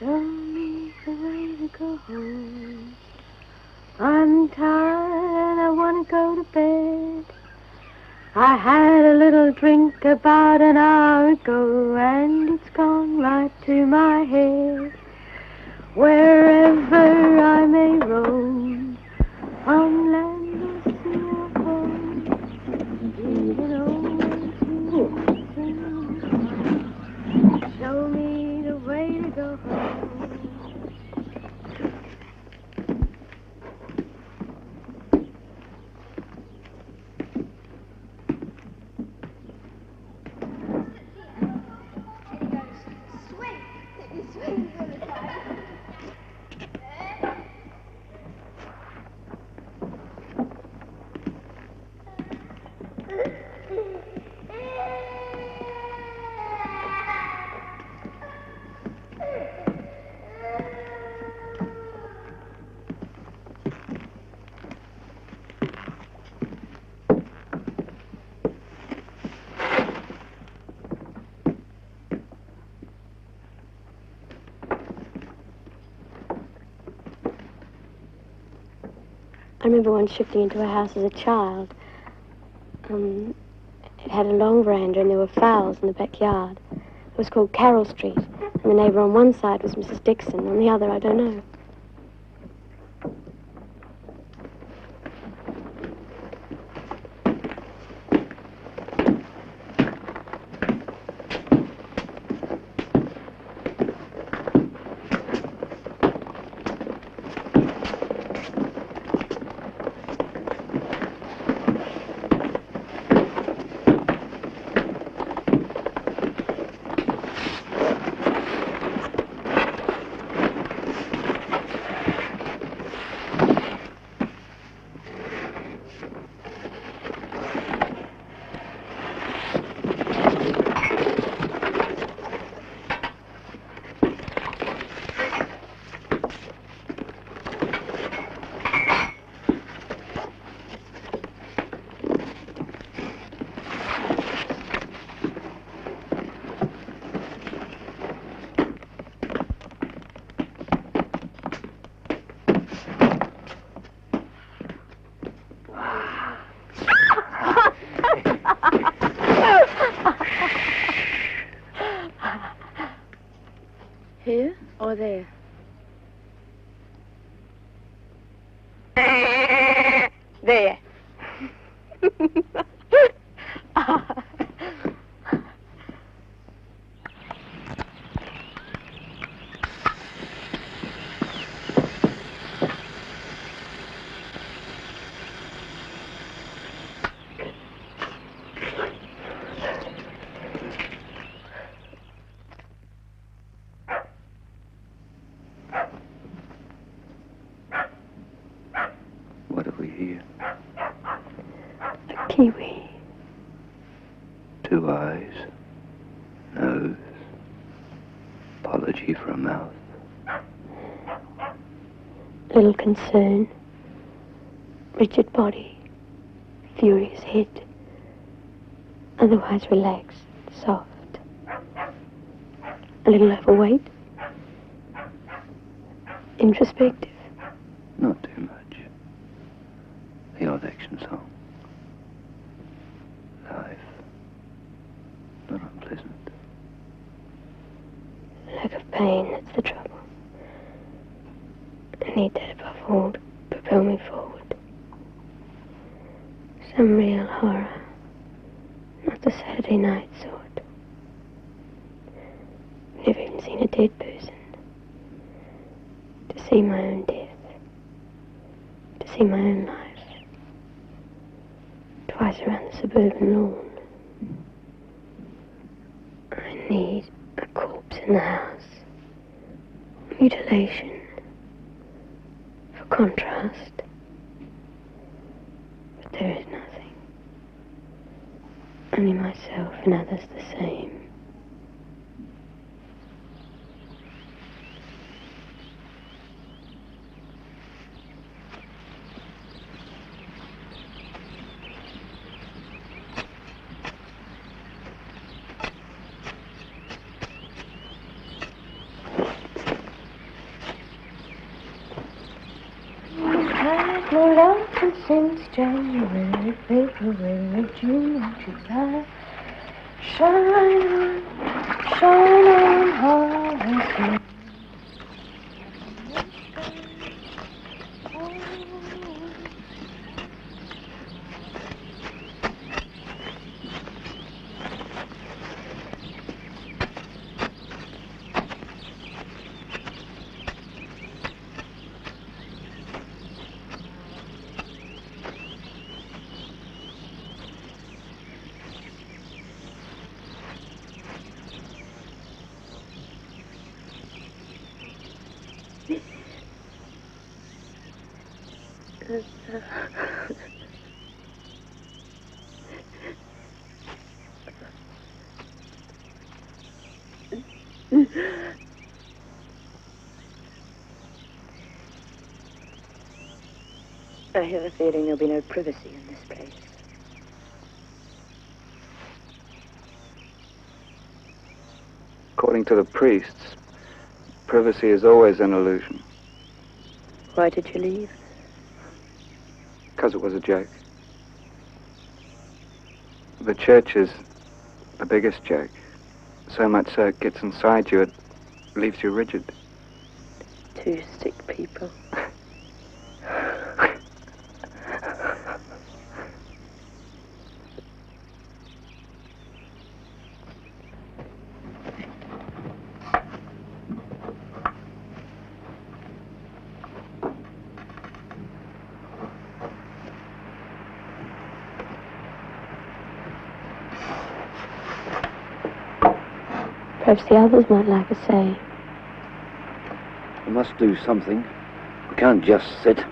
Show me the way to go home. I'm tired and I want to go to bed. I had a little drink about an hour ago, and it's gone right to my head. Wherever I may roam, on land or sea or home, you can always hear me sing. Show me the way to go home. I remember once shifting into a house as a child. It had a long veranda and there were fowls in the backyard. It was called Carroll Street, and the neighbour on one side was Mrs. Dixon, on the other I don't know. Here or there? There. What have we here? A kiwi. Two eyes, nose, apology for a mouth. Little concern. Rigid body. Furious head. Otherwise relaxed, soft. A little overweight. Introspective. Not too much. The odd action song. Life. Not unpleasant. Lack of pain, that's the trouble. I need that above all to propel me forward. Some real horror. Not the Saturday night sort. Never even seen a dead person. To see my own death. To see my own life. Twice around the suburban lawn. I need a corpse in the house. Mutilation. For contrast. But there is nothing. Only myself and others the same. since January, February, June, and July. Shine on, harvest. I have a feeling there'll be no privacy in this place. According to the priests, privacy is always an illusion. Why did you leave? Because it was a joke. The church is the biggest joke. So much so it gets inside you, it leaves you rigid. 2 sick people. Perhaps the others might like a say. We must do something. We can't just sit.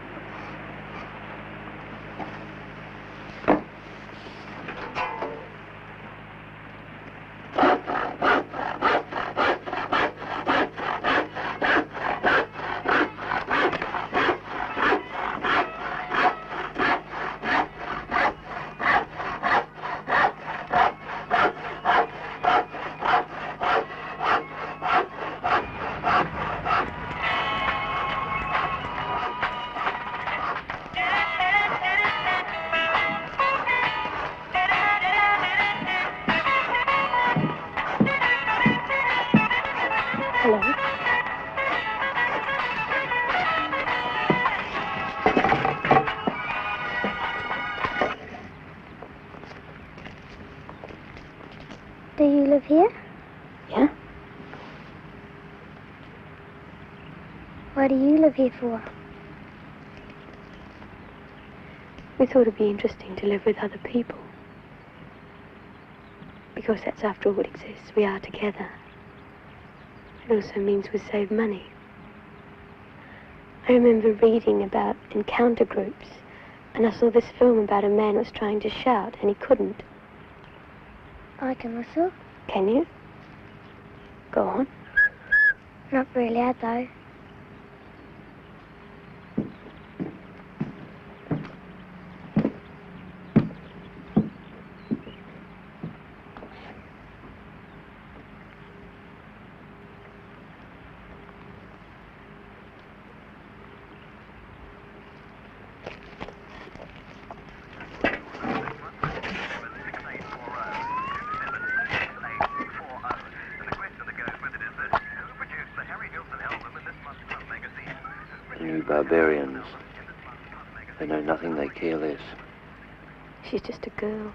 Hello. Do you live here? Yeah? Why do you live here for? We thought it'd be interesting to live with other people. Because that's after all what exists. We are together. It also means we save money. I remember reading about encounter groups, and I saw this film about a man who was trying to shout, and he couldn't. I can whistle. Can you? Go on. Not very loud, though. Barbarians. They know nothing, they care less. She's just a girl.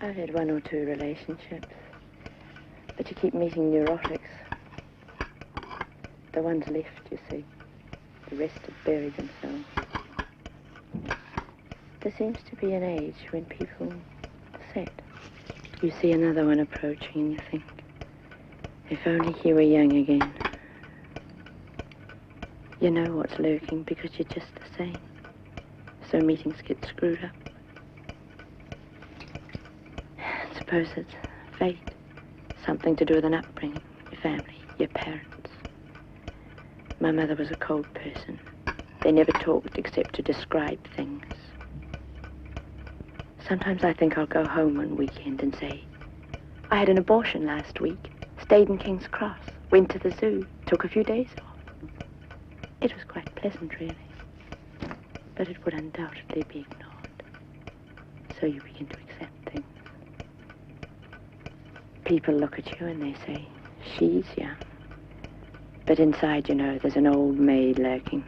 I've had one or two relationships, but you keep meeting neurotics. The ones left, you see. The rest have buried themselves. There seems to be an age when people set. You see another one approaching and you think, if only he were young again. You know what's lurking because you're just the same. So meetings get screwed up. Suppose it's fate. Something to do with an upbringing, your family, your parents. My mother was a cold person. They never talked except to describe things. Sometimes I think I'll go home one weekend and say, I had an abortion last week, stayed in King's Cross, went to the zoo, took a few days off. It was quite pleasant, really. But it would undoubtedly be ignored. So you begin to accept things. People look at you and they say, she's young. But inside, you know, there's an old maid lurking.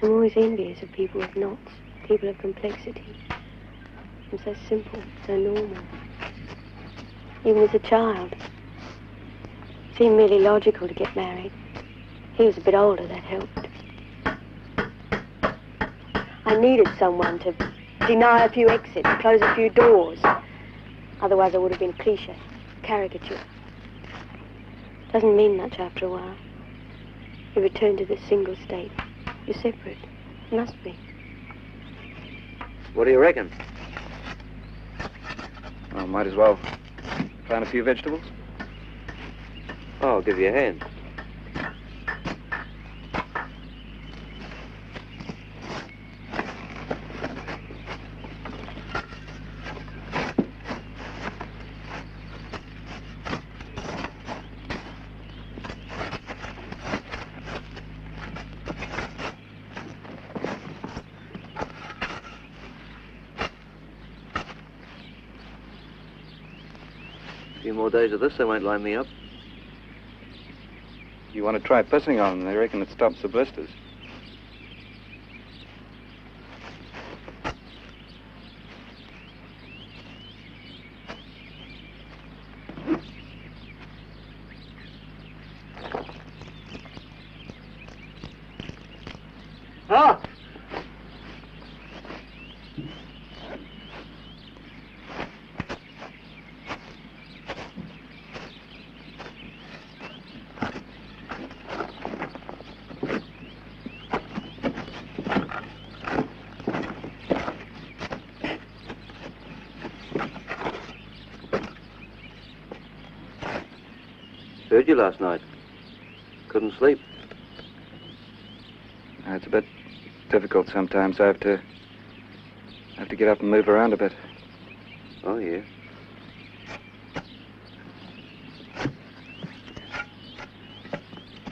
I'm always envious of people with knots, people of complexity. I'm so simple, so normal. Even as a child. It seemed merely logical to get married. He was a bit older, that helped. I needed someone to deny a few exits, close a few doors. Otherwise I would have been a cliche, caricature. Doesn't mean much after a while. You return to this single state. You're separate. You must be. What do you reckon? Well, might as well plant a few vegetables. Oh, I'll give you a hand. A few more days of this, they won't line me up. You want to try pissing on them? They reckon it stops the blisters. Ah! Heard you last night. Couldn't sleep. It's a bit difficult sometimes. I have to get up and move around a bit. Oh, yeah.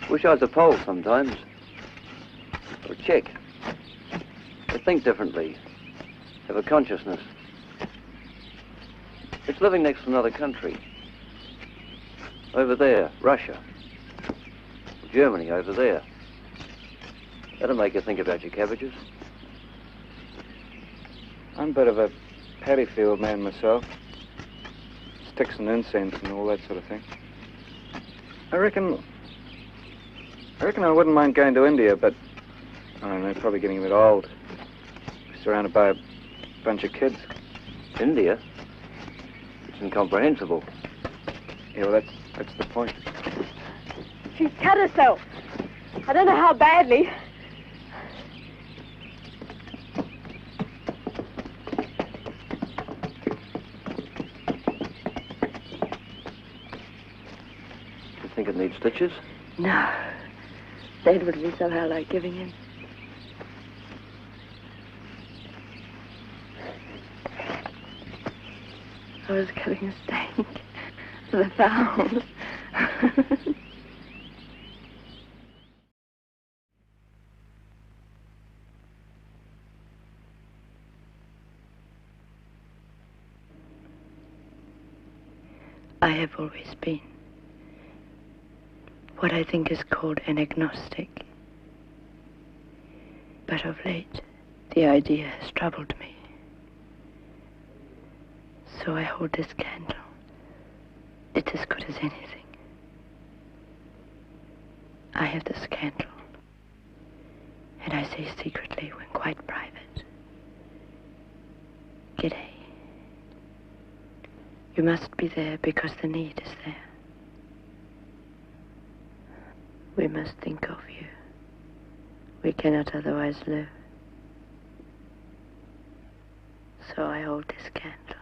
Wish I was a Pole sometimes. Or a Czech. They think differently. Have a consciousness. It's living next to another country. Over there, Russia. Germany over there. That'll make you think about your cabbages. I'm a bit of a paddy field man myself. Sticks and incense and all that sort of thing. I reckon I wouldn't mind going to India, but I don't know, probably getting a bit old. Surrounded by a bunch of kids. India? It's incomprehensible. Yeah, well, that's the point. She's cut herself. I don't know how badly. think it needs stitches? No. That would be somehow like giving in. I was cutting a steak. The fowls. I have always been what I think is called an agnostic. But of late, the idea has troubled me. So I hold this candle. It's as good as anything. I have this candle, and I say secretly when quite private, G'day. You must be there because the need is there. We must think of you. We cannot otherwise live. So I hold this candle,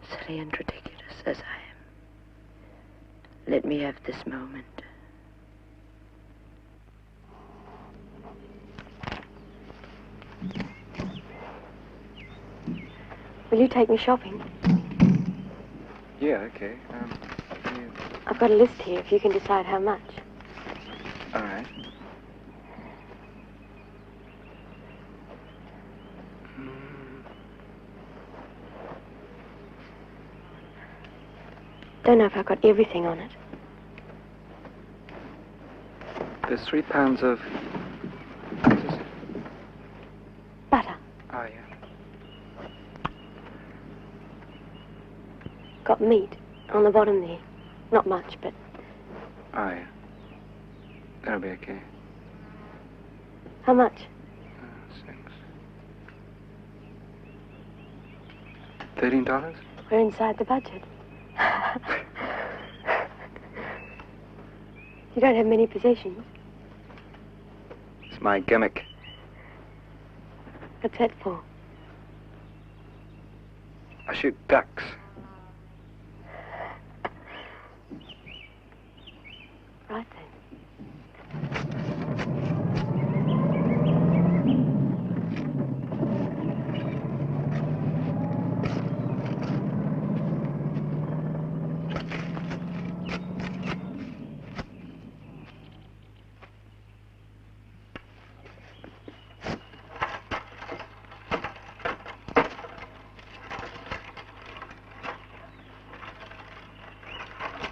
silly and ridiculous as I am. Let me have this moment. Will you take me shopping? Yeah, okay. I've got a list here if you can decide how much. All right. Don't know if I've got everything on it. There's 3 pounds of... Butter. Oh, yeah. Got meat on the bottom there. Not much, but... Oh, yeah. That'll be okay. How much? 6. $13? We're inside the budget. You don't have many possessions. It's my gimmick. What's that for? I shoot ducks. Right then.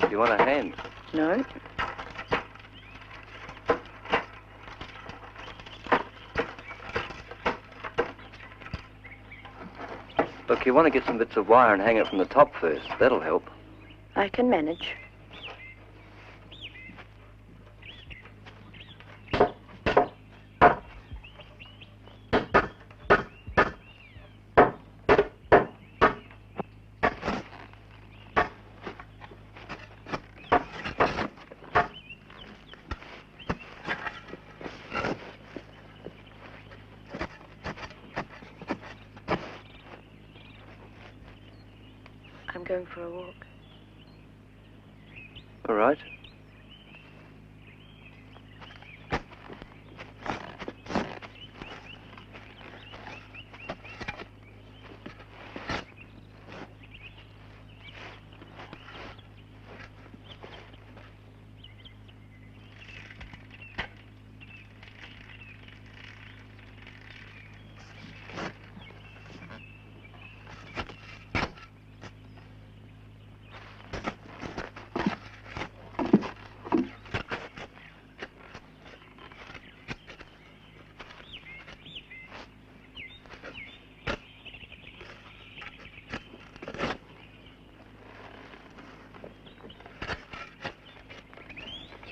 Do you want a hand? No? Look, you want to get some bits of wire and hang it from the top first. That'll help. I can manage. I'm going for a walk. All right.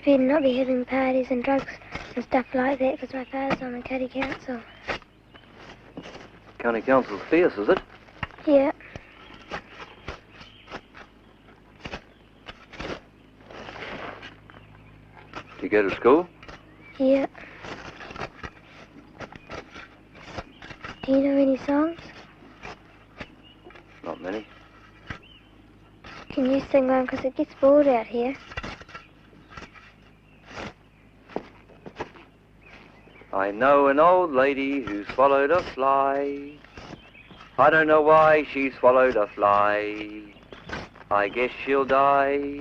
You better not be having parties and drugs and stuff like that, because my father's on the county council. County council's fierce, is it? Yeah. Do you go to school? Yeah. Do you know any songs? Not many. Can you sing one, because it gets bored out here? I know an old lady who swallowed a fly. I don't know why she swallowed a fly. I guess she'll die.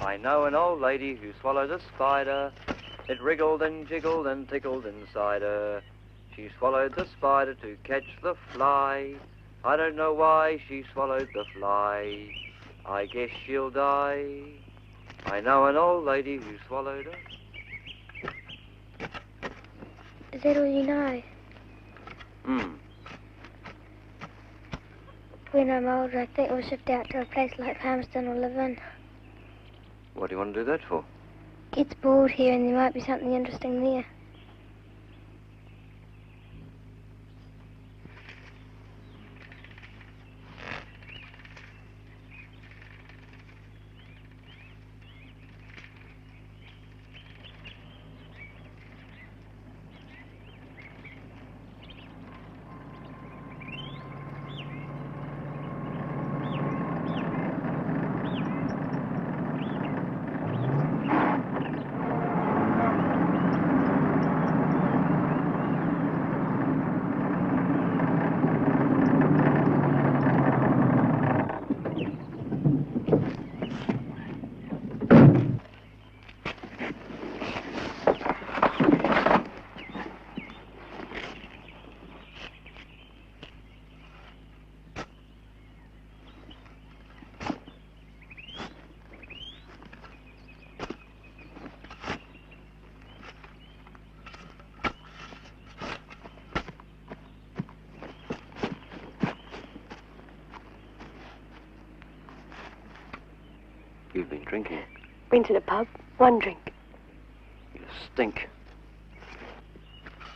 I know an old lady who swallowed a spider. It wriggled and jiggled and tickled inside her. She swallowed the spider to catch the fly. I don't know why she swallowed the fly. I guess she'll die. I know an old lady who swallowed her. Is that all you know? When I'm older, I think we'll shift out to a place like Palmerston or live in. What do you want to do that for? It's bored here and there might be something interesting there. You've been drinking. Been to the pub. One drink. You stink.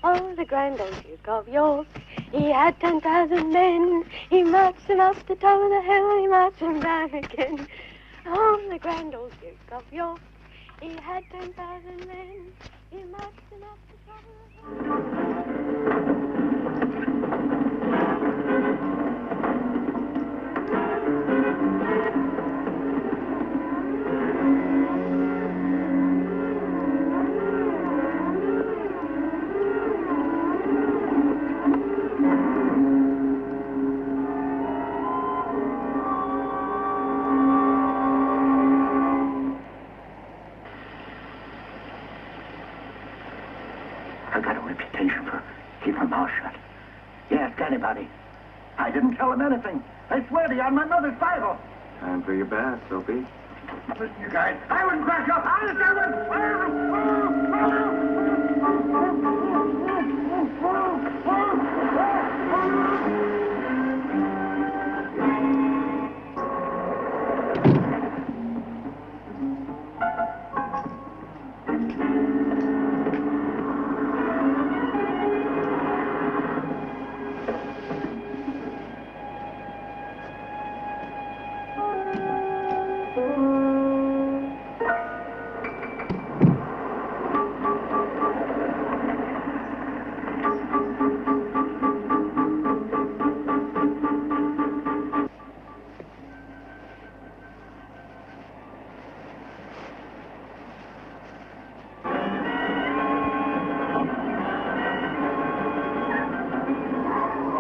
Oh, the grand old Duke of York, he had 10,000 men. He marched them up the top of the hill, he marched them down again. Oh, the grand old Duke of York, he had 10,000 men. He marched them up the top of the hill. I got a reputation for keeping my mouth shut. You ask anybody. I didn't tell them anything. I swear to you on my mother's Bible. Time for your bath, Soapy. Listen, you guys, I wouldn't crash up. Honest, I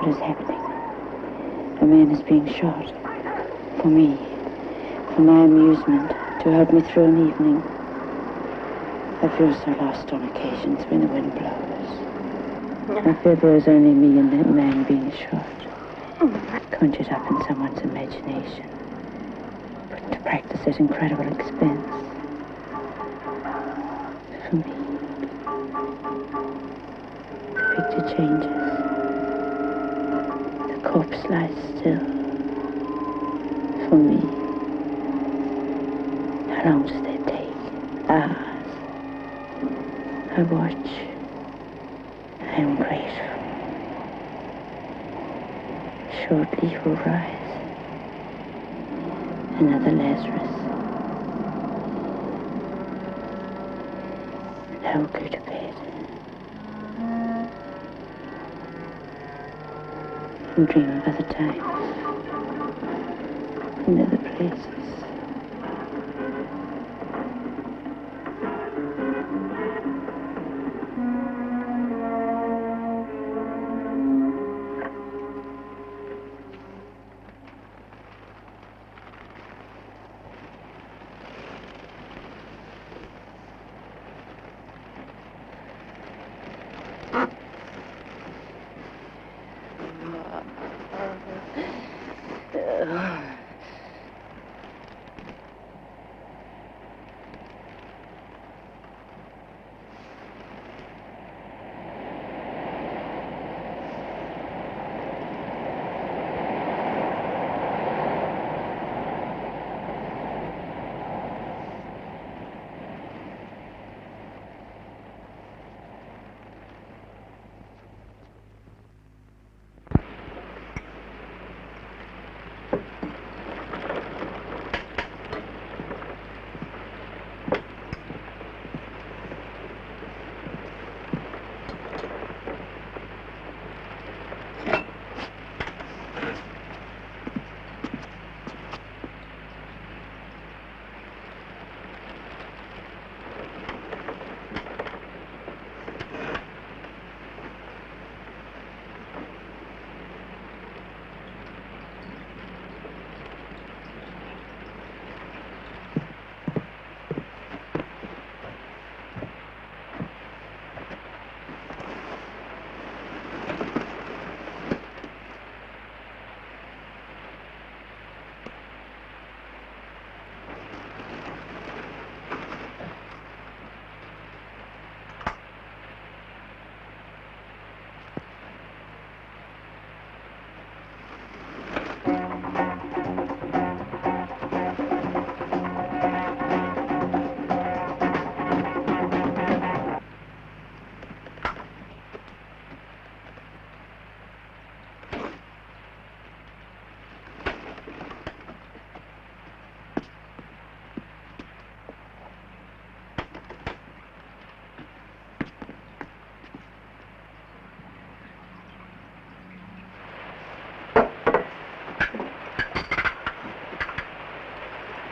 What is happening? A man is being shot. For me. For my amusement. To help me through an evening. I feel so lost on occasions when the wind blows. I feel there's only me and that man being shot. Conjured up in someone's imagination. Put to practice at incredible expense. For me. The picture changes. The corpse lies still. For me. How long does that take? Hours. I watch. I am grateful. Shortly he will rise. Another Lazarus. And I will go to bed. And dream of other times. And other places.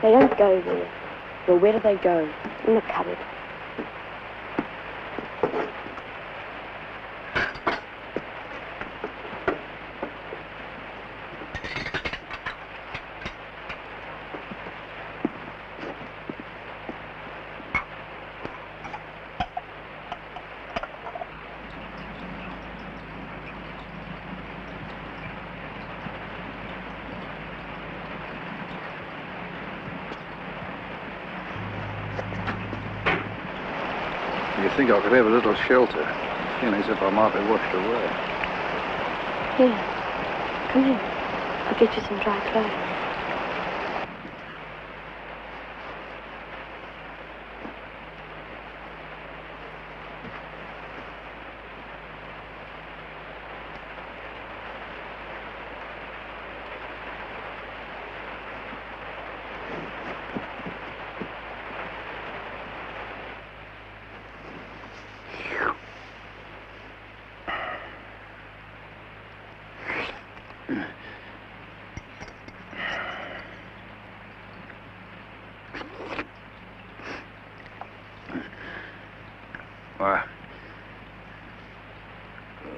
They don't go there. Well, where do they go? In the cupboard. You think I could have a little shelter, feeling as if I might be washed away. Here. Come here. I'll get you some dry clothes.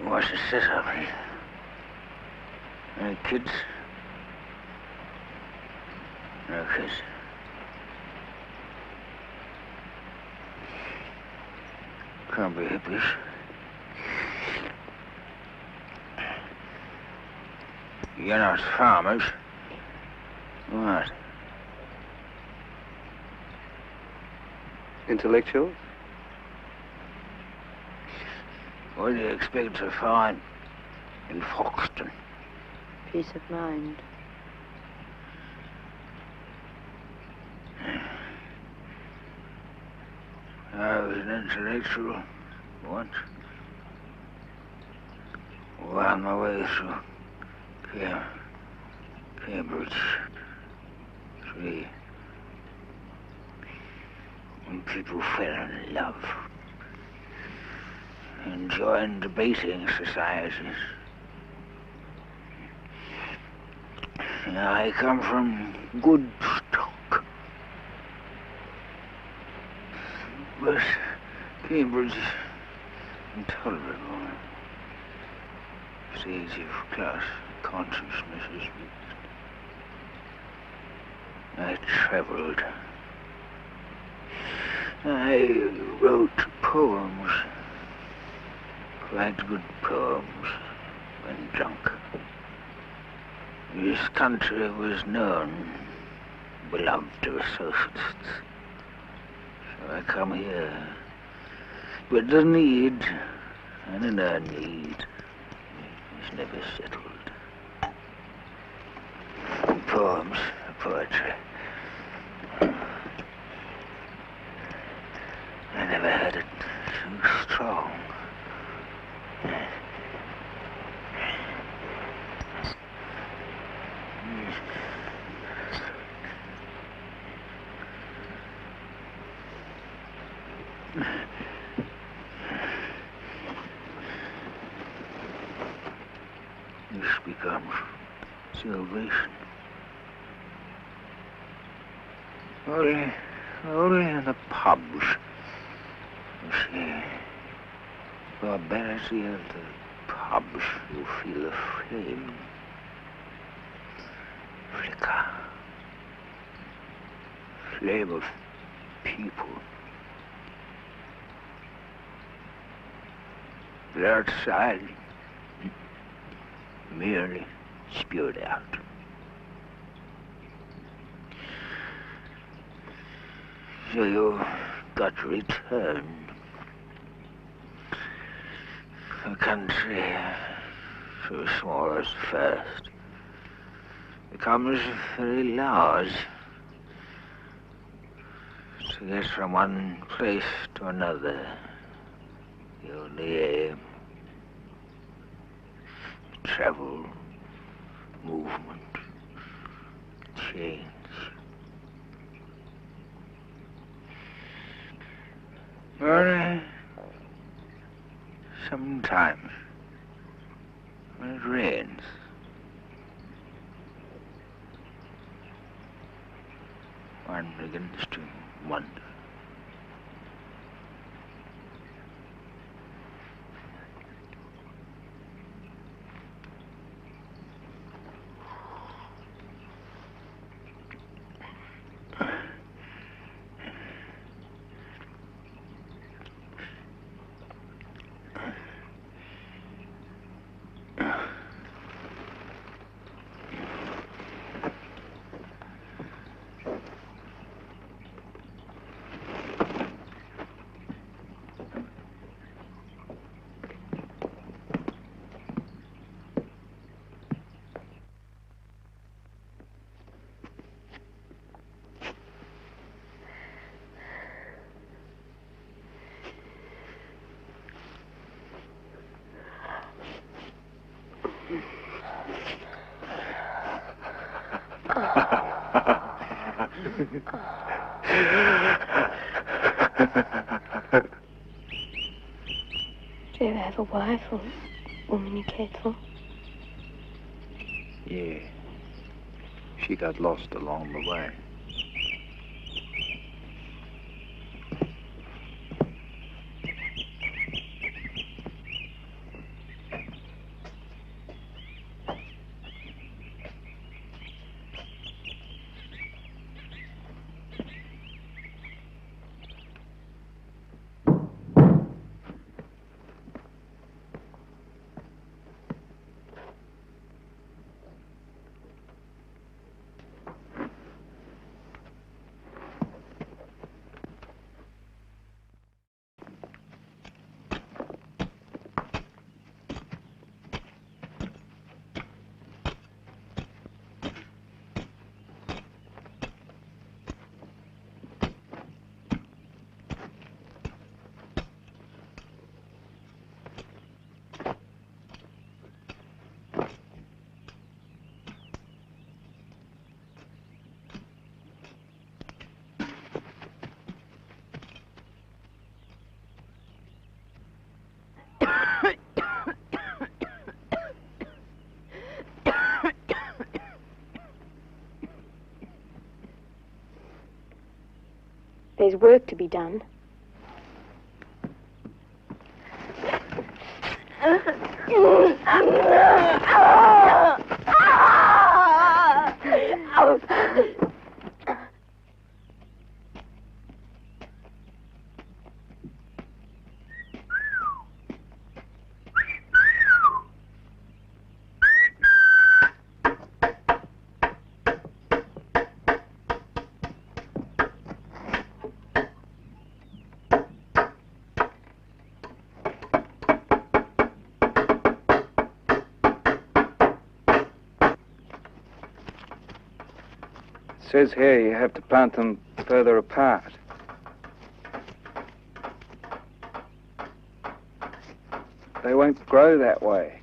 What's the setup here? Any kids? No kids. Can't be hippies. You're not farmers. What? Intellectuals? What do you expect to find in Foxton? Peace of mind. I was an intellectual once. Wound my way through Cambridge. When people fell in love and joined debating societies. I come from good stock. But Cambridge is intolerable. Stage of class consciousness is mixed. I traveled. I wrote poems. Quite good poems when drunk. This country was known, beloved of socialists. So I come here. But the need, and an inner need, is never settled. Poems, poetry. I never had it so strong. This becomes salvation. Only in the pubs. You see, barbarity of the pubs, you feel the flame. Flicker. Flame of people. But outside, merely spewed out. So you got to return. A country so small as first becomes very large. To get from one place to another, the only aim. Travel, movement, change. Only sometimes when it rains, One begins to wonder. Do you ever have a wife or woman you cared for? Yeah. She got lost along the way. There's work to be done. It says here you have to plant them further apart. They won't grow that way.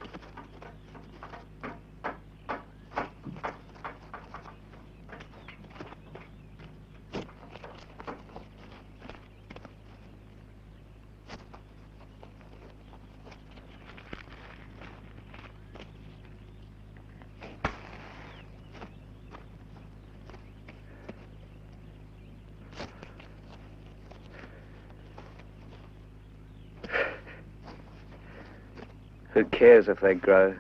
Who cares if they grow?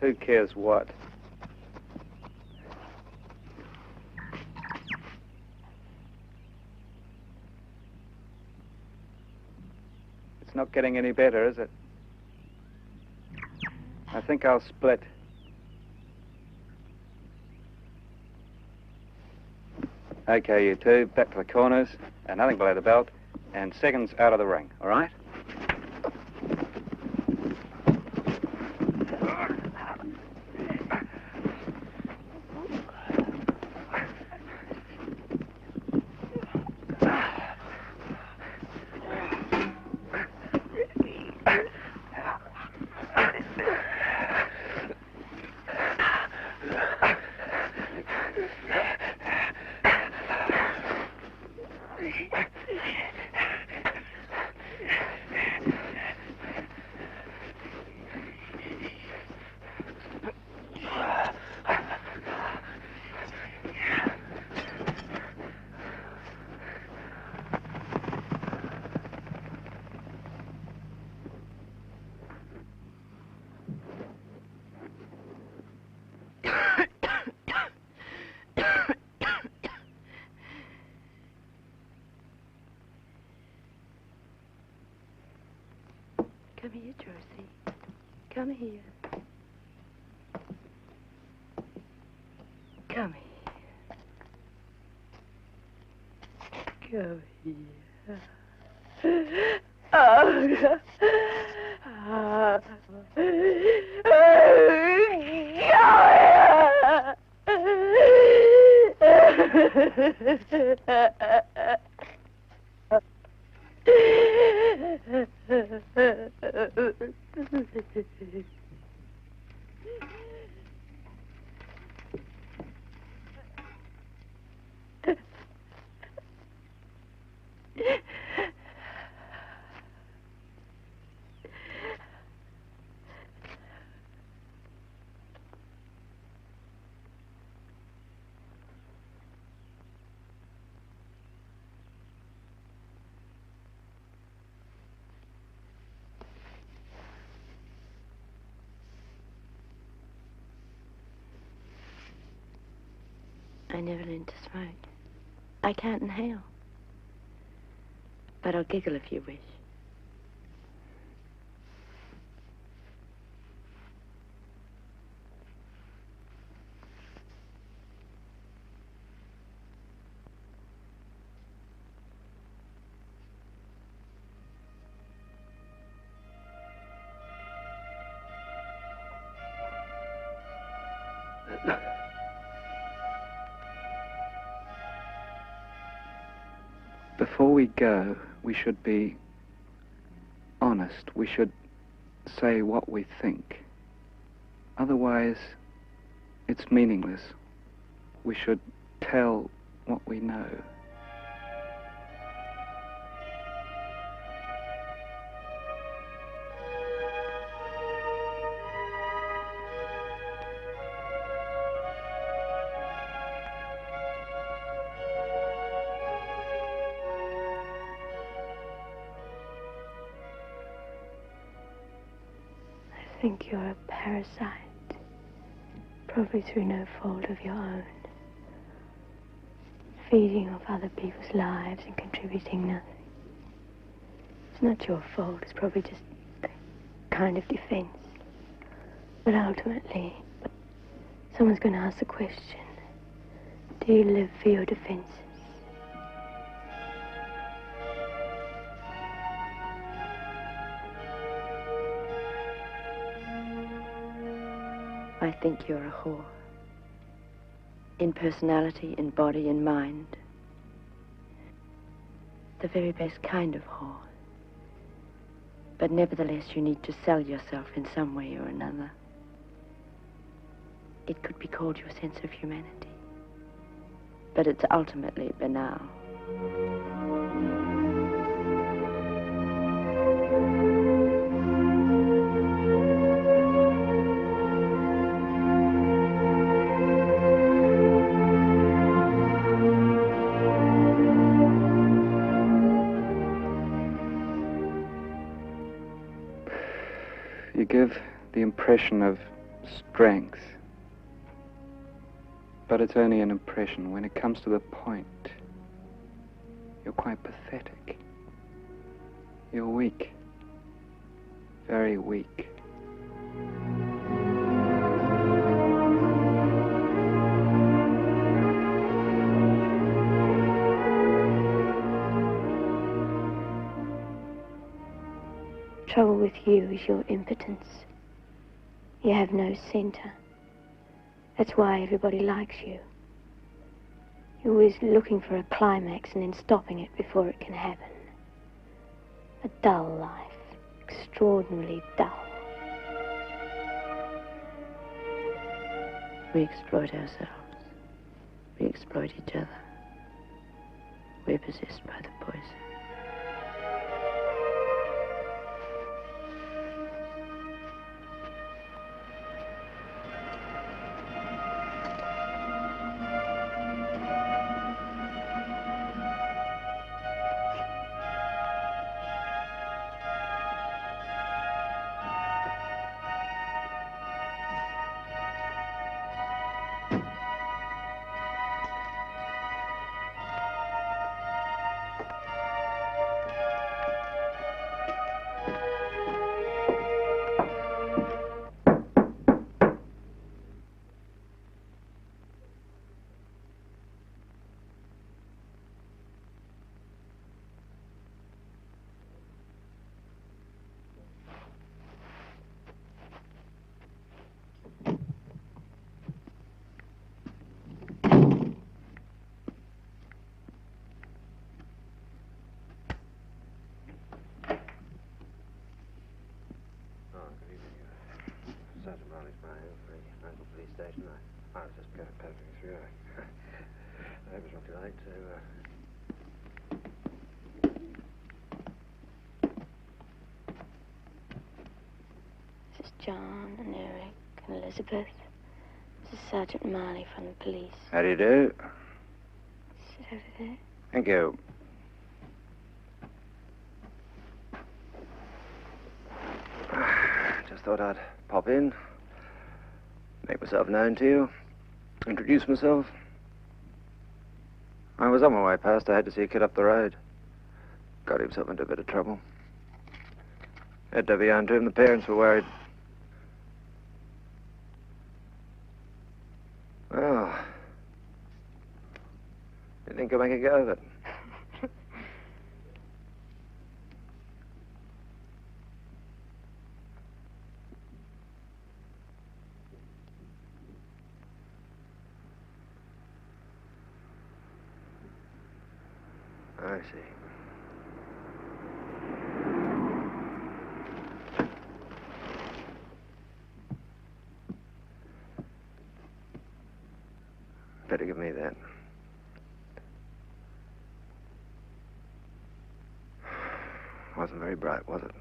Who cares what? It's not getting any better, is it? I think I'll split. Okay, you two, back to the corners, and nothing below the belt, and seconds out of the ring, all right? Come here, Josie. Come here. Come here. Come here. Oh. I never learned to smoke. I can't inhale. But I'll giggle if you wish. Before we go, we should be honest. We should say what we think. Otherwise, it's meaningless. We should tell what we know. I think you're a parasite, probably through no fault of your own, feeding off other people's lives and contributing nothing. It's not your fault, it's probably just a kind of defense. But ultimately, someone's going to ask the question, do you live for your defenses? I think you're a whore. In personality, in body, in mind. The very best kind of whore. But nevertheless, you need to sell yourself in some way or another. It could be called your sense of humanity. But it's ultimately banal. You give the impression of strength, but it's only an impression. When it comes to the point, you're quite pathetic. You're weak, very weak. Trouble with you is your impotence. You have no center. That's why everybody likes you. You're always looking for a climax and then stopping it before it can happen. A dull life, extraordinarily dull. We exploit ourselves. We exploit each other. We're possessed by the poison. John and Eric and Elizabeth. This is Sergeant Marley from the police. How do you do? Sit over there. Thank you. Just thought I'd pop in, make myself known to you, introduce myself. I was on my way past. I had to see a kid up the road. Got himself into a bit of trouble. Had to be on to him. The parents were worried. Oh. You think I'll make a go of it? I see. Better give me that. Wasn't very bright, was it?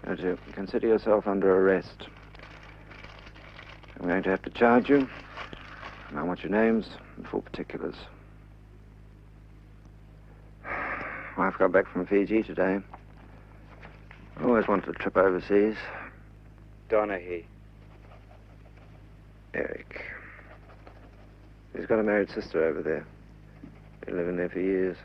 Now, to consider yourself under arrest. I'm going to have to charge you. And I want your names and full particulars. Wife got back from Fiji today. Always wanted a trip overseas. Donaghy. Eric. He's got a married sister over there. Been living there for years.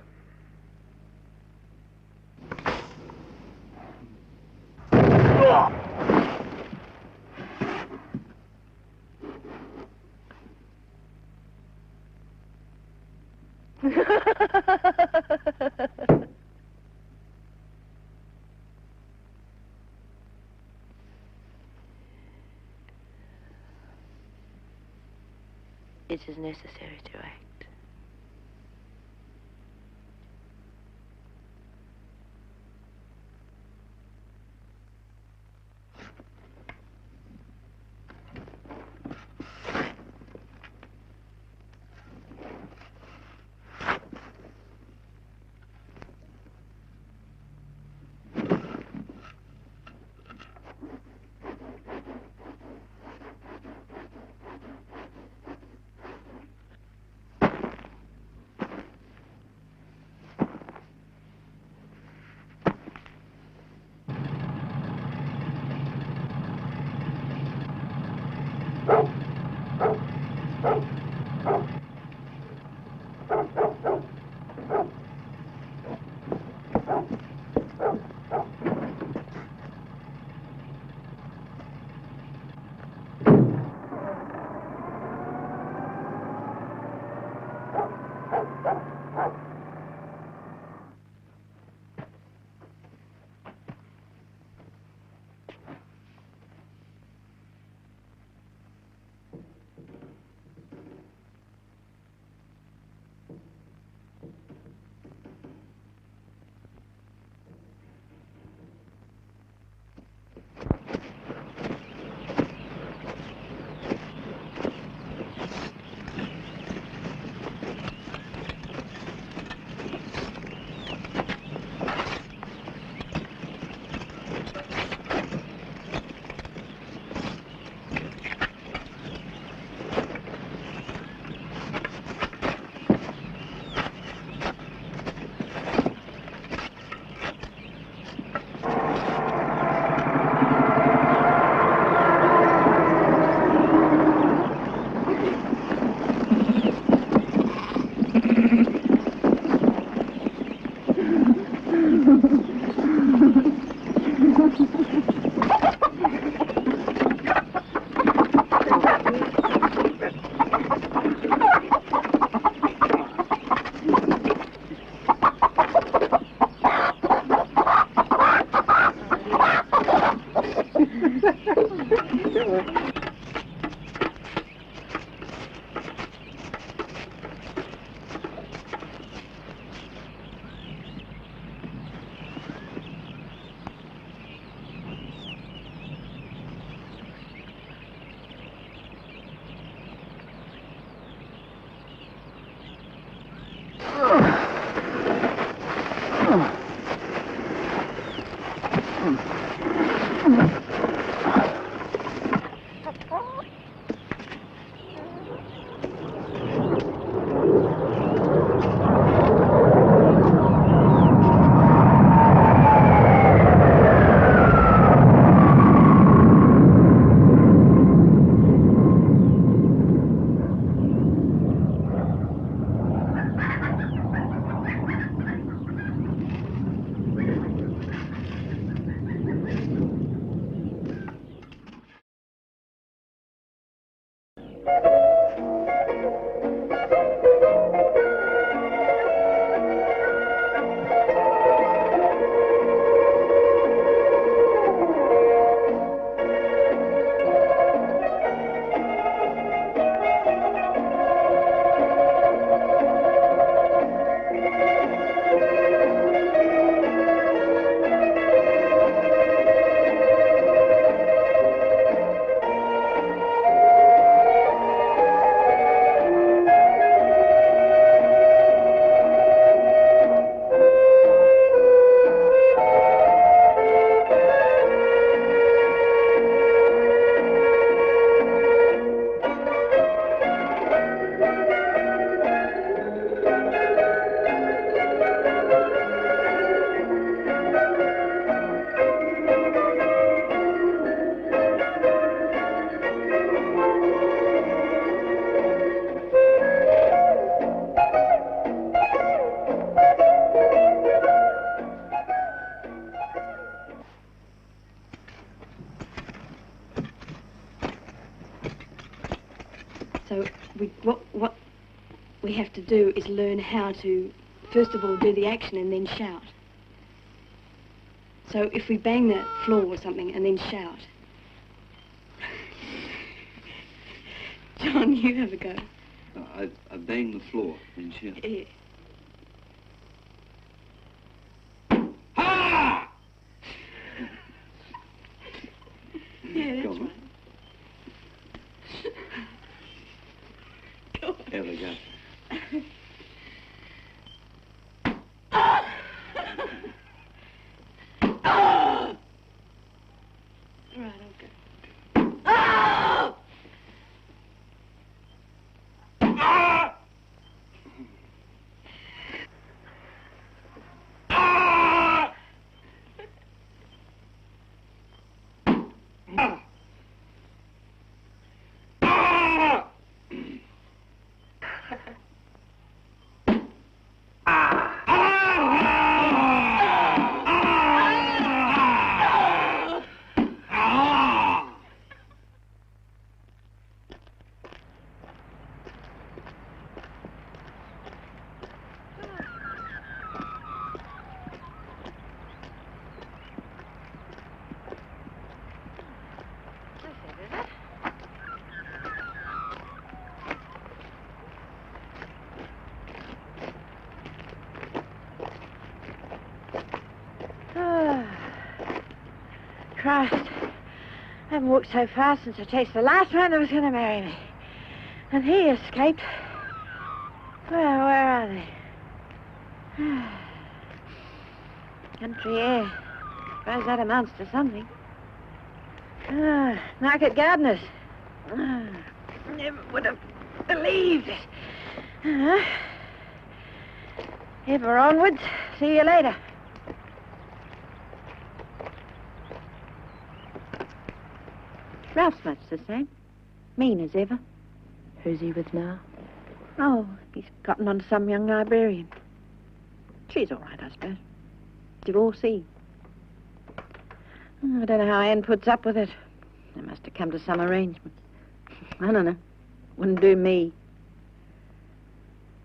It is necessary to act. we have to do is learn how to, first of all, do the action and then shout. So if we bang the floor or something and then shout. John, you have a go. I bang the floor and shout. Yeah. Ha! Yeah, that's Go on. right. Go on. There we go. Right, okay. Oh! Christ. I haven't walked so fast since I chased the last one that was going to marry me. And he escaped. Well, where are they? Country air. Suppose that amounts to something. Market gardeners. Never would have believed it. Ever onwards. See you later. Ralph's much the same. Mean as ever. Who's he with now? Oh, he's gotten onto some young librarian. She's all right, I suppose. Divorcee. I don't know how Anne puts up with it. They must have come to some arrangement. I don't know. Wouldn't do me.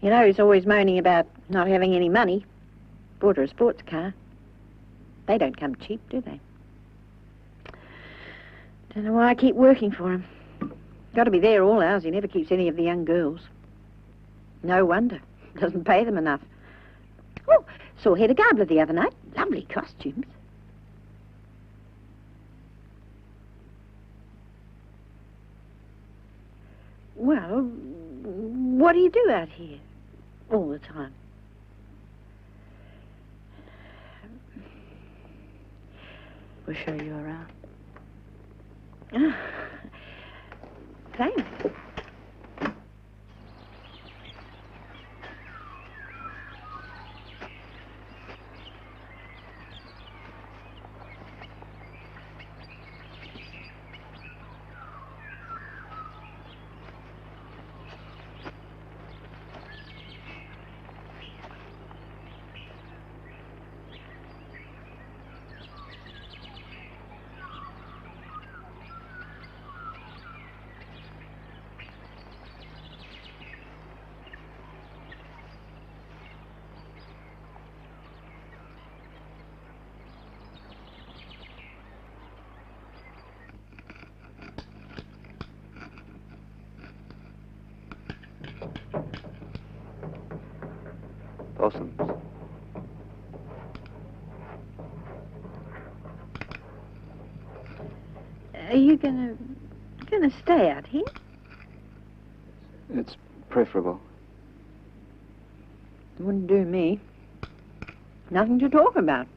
You know, he's always moaning about not having any money. Bought her a sports car. They don't come cheap, do they? Don't know why I keep working for him. Got to be there all hours. He never keeps any of the young girls. No wonder. Doesn't pay them enough. Oh, saw Hedda Gabler the other night. Lovely costumes. Well, what do you do out here all the time? We'll show you around. Thanks. Possums. Are you gonna stay out here? It's preferable. Wouldn't do me. Nothing to talk about.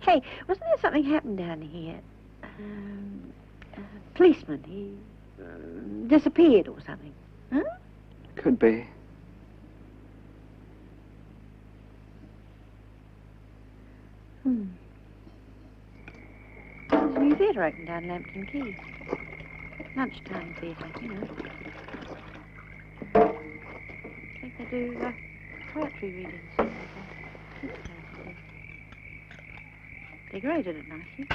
Hey, wasn't there something happened down here? A policeman, he disappeared or something. Huh? Could be. There's a new theatre open down Lambton Quay. Lunchtime theatre, you know. I think they do poetry readings. Decorated it nicely.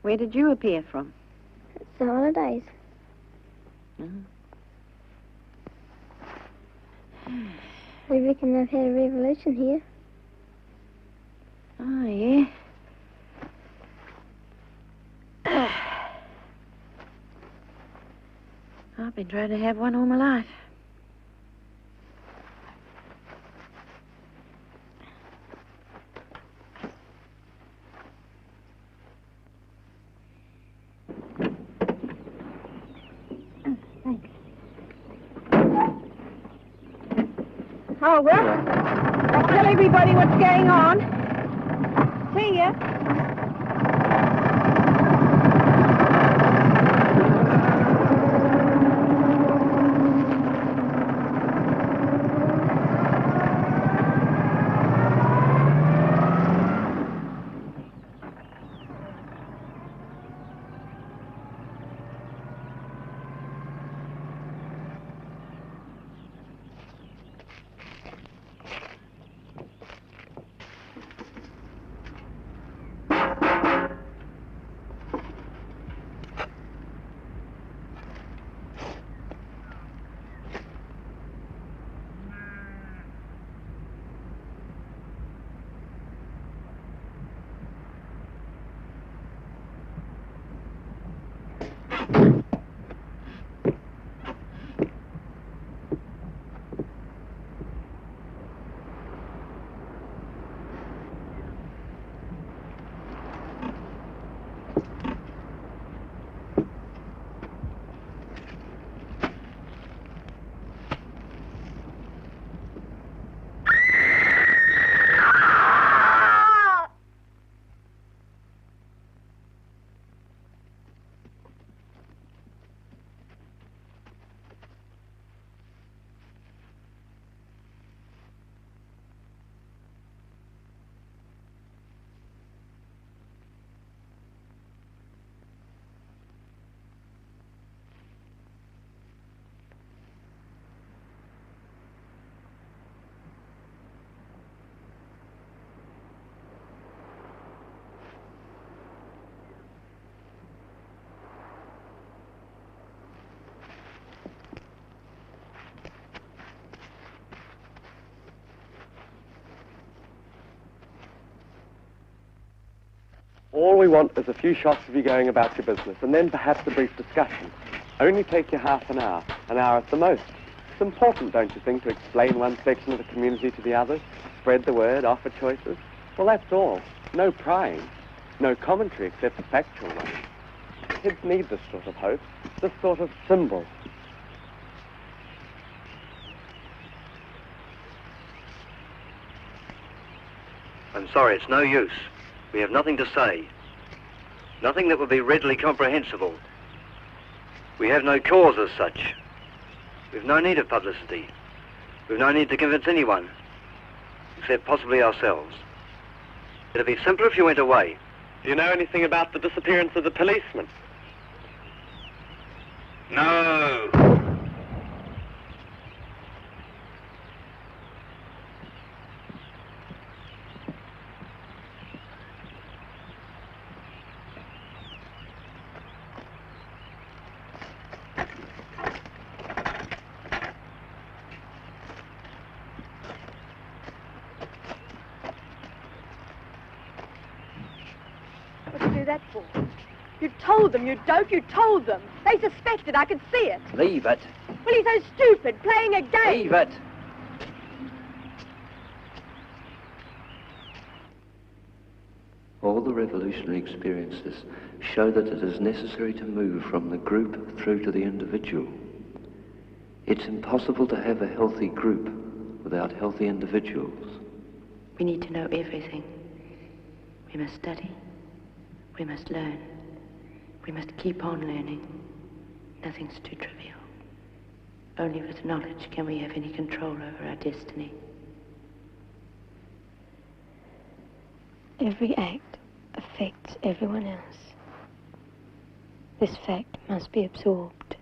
Where did you appear from? the holidays. We reckon they've had a revolution here. Oh, yeah. I've been trying to have one all my life. Oh, well, I'll tell everybody what's going on. See ya. All we want is a few shots of you going about your business, and then perhaps a brief discussion. Only take you half an hour at the most. It's important, don't you think, to explain one section of the community to the others, spread the word, offer choices? Well, that's all. No prying, no commentary except the factual one. Kids need this sort of hope, this sort of symbol. I'm sorry, it's no use. We have nothing to say. Nothing that would be readily comprehensible. We have no cause as such. We've no need of publicity. We've no need to convince anyone, except possibly ourselves. It'd be simpler if you went away. Do you know anything about the disappearance of the policeman? No. That for? You told them, you dope, you told them. They suspected, I could see it. Leave it. Well, he's so stupid, playing a game. Leave it. All the revolutionary experiences show that it is necessary to move from the group through to the individual. It's impossible to have a healthy group without healthy individuals. We need to know everything. We must study. We must learn. We must keep on learning. Nothing's too trivial. Only with knowledge can we have any control over our destiny. Every act affects everyone else. This fact must be absorbed.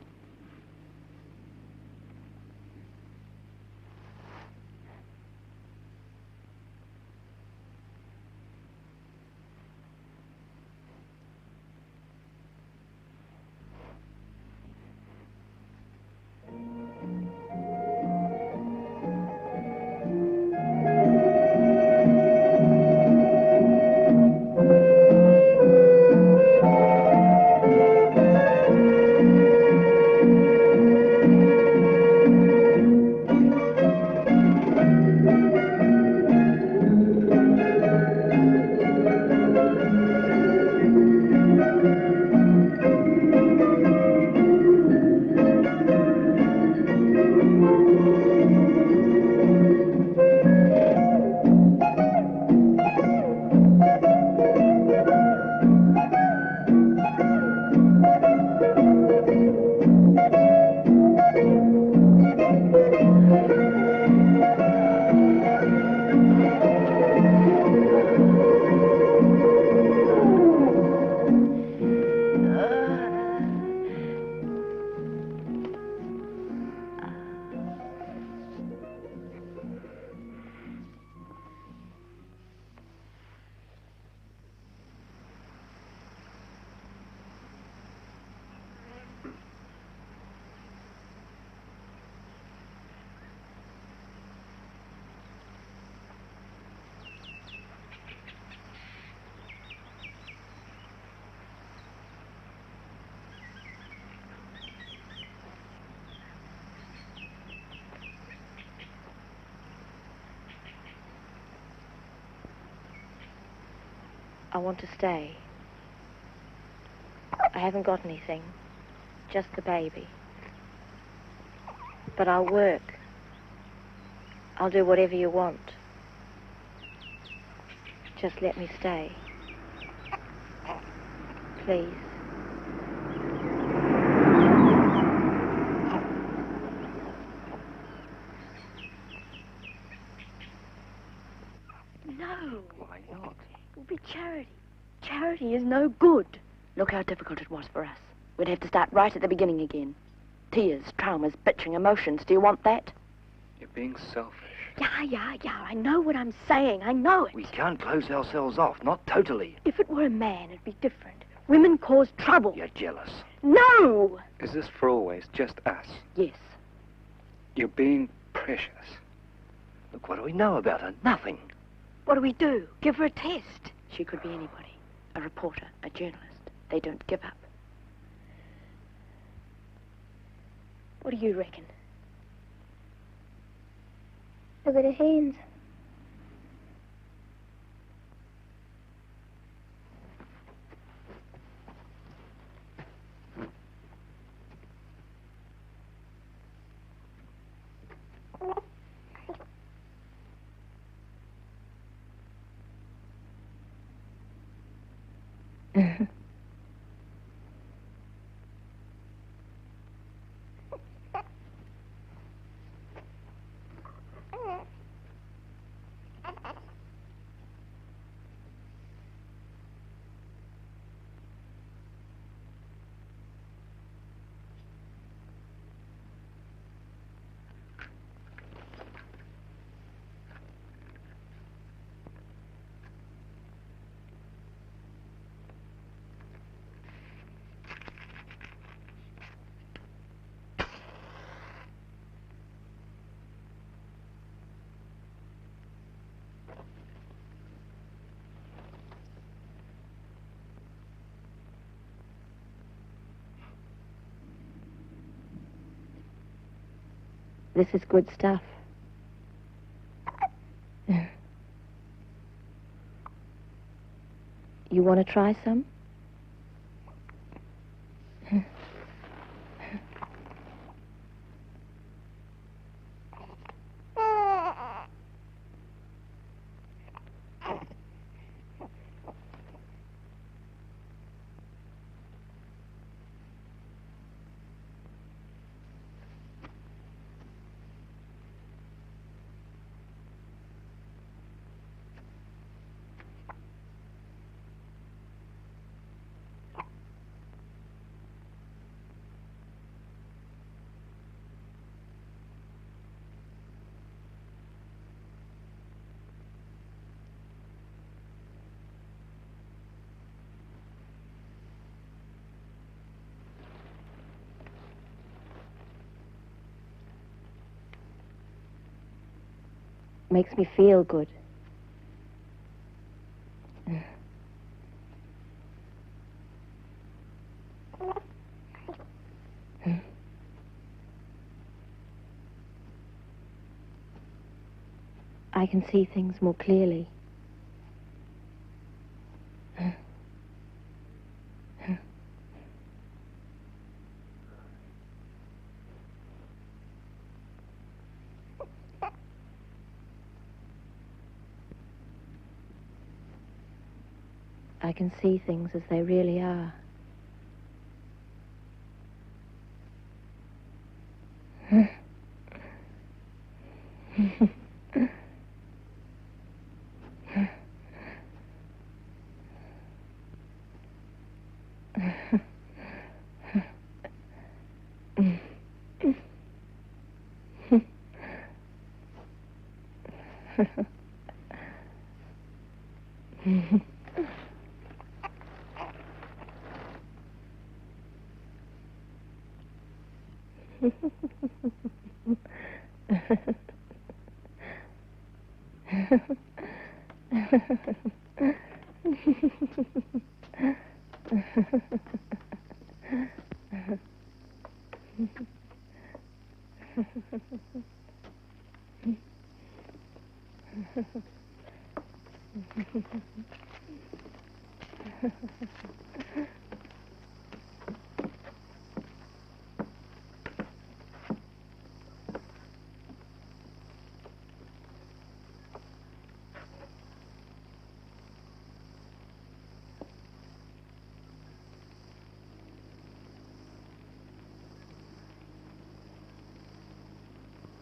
I want to stay. I haven't got anything, just the baby. But I'll work. I'll do whatever you want. Just let me stay. Please. No. Why not? It will be charity. Charity is no good. Look how difficult it was for us. We'd have to start right at the beginning again. Tears, traumas, bitching, emotions. Do you want that? You're being selfish. Yeah. I know what I'm saying. I know it. We can't close ourselves off, not totally. If it were a man, it'd be different. Women cause trouble. You're jealous. No! Is this for always just us? Yes. You're being precious. Look, what do we know about her? Nothing. What do we do? Give her a test. She could be anybody. A reporter, a journalist. They don't give up. What do you reckon? Look at her hands. This is good stuff. You want to try some? Makes me feel good. I can see things more clearly. I can see things as they really are.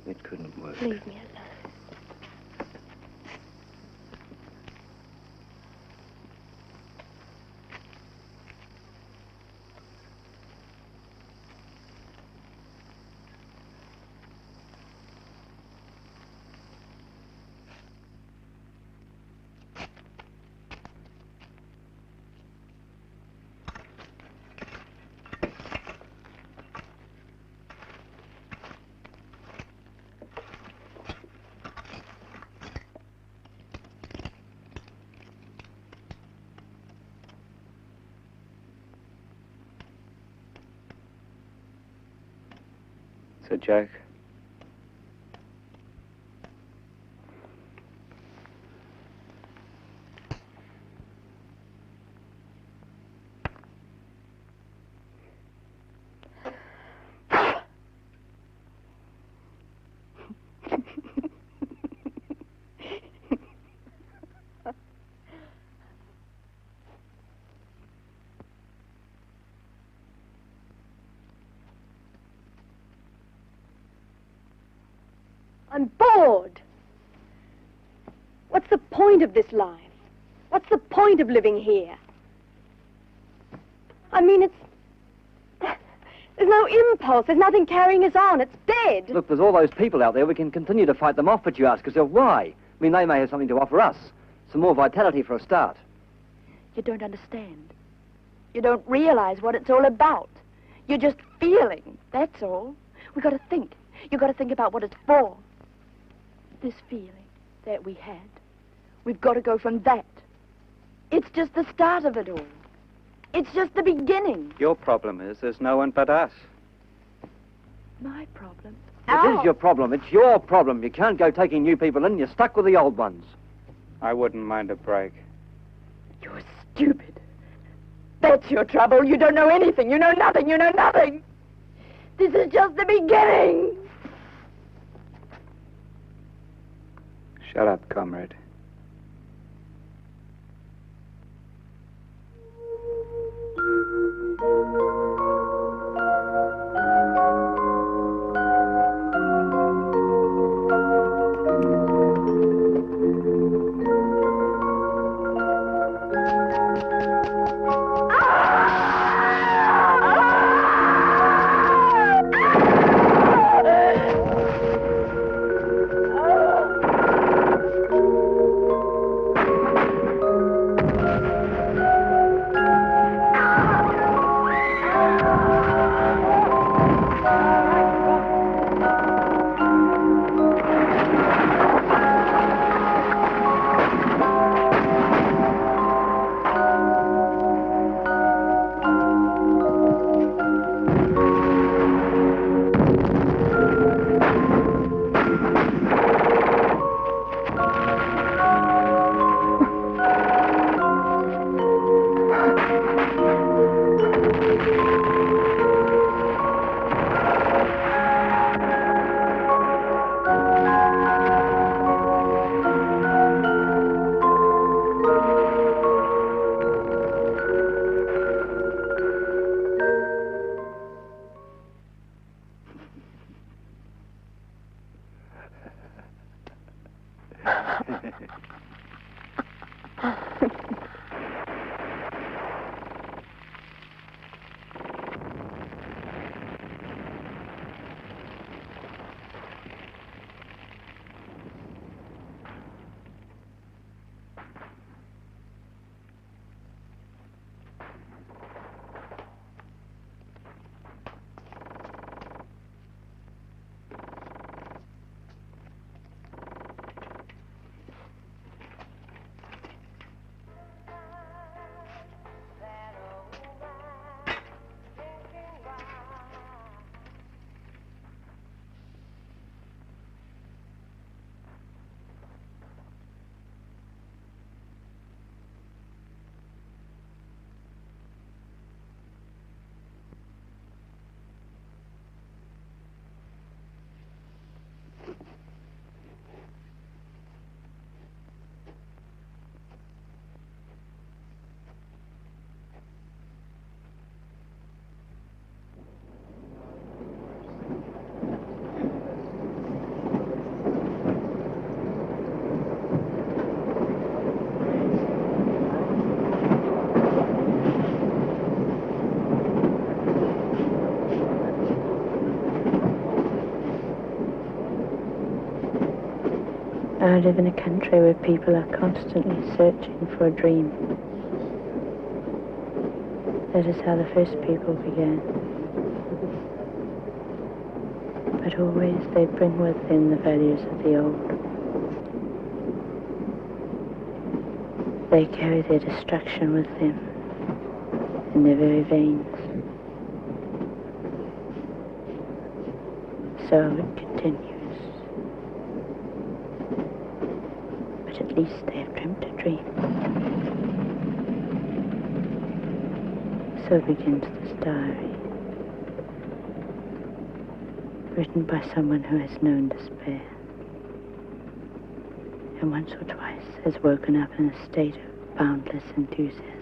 It couldn't work. Leave me alone. So, Jack, I'm bored. What's the point of this life? What's the point of living here? I mean, there's no impulse. There's nothing carrying us on. It's dead. Look, there's all those people out there. We can continue to fight them off, but you ask yourself why? I mean, they may have something to offer us. Some more vitality for a start. You don't understand. You don't realize what it's all about. You're just feeling, that's all. We've got to think. You've got to think about what it's for. This feeling that we had, we've got to go from that. It's just the start of it all. It's just the beginning. your problem is there's no one but us. My problem? It is your problem. It's your problem. You can't go taking new people in. You're stuck with the old ones. I wouldn't mind a break. You're stupid. That's your trouble. You don't know anything. You know nothing. You know nothing. This is just the beginning. Shut up, comrade. I live in a country where people are constantly searching for a dream. That is how the first people began. But always they bring with them the values of the old. They carry their destruction with them in their very veins. So it continues. But at least they have dreamt a dream. So begins this diary, written by someone who has known despair, and once or twice has woken up in a state of boundless enthusiasm.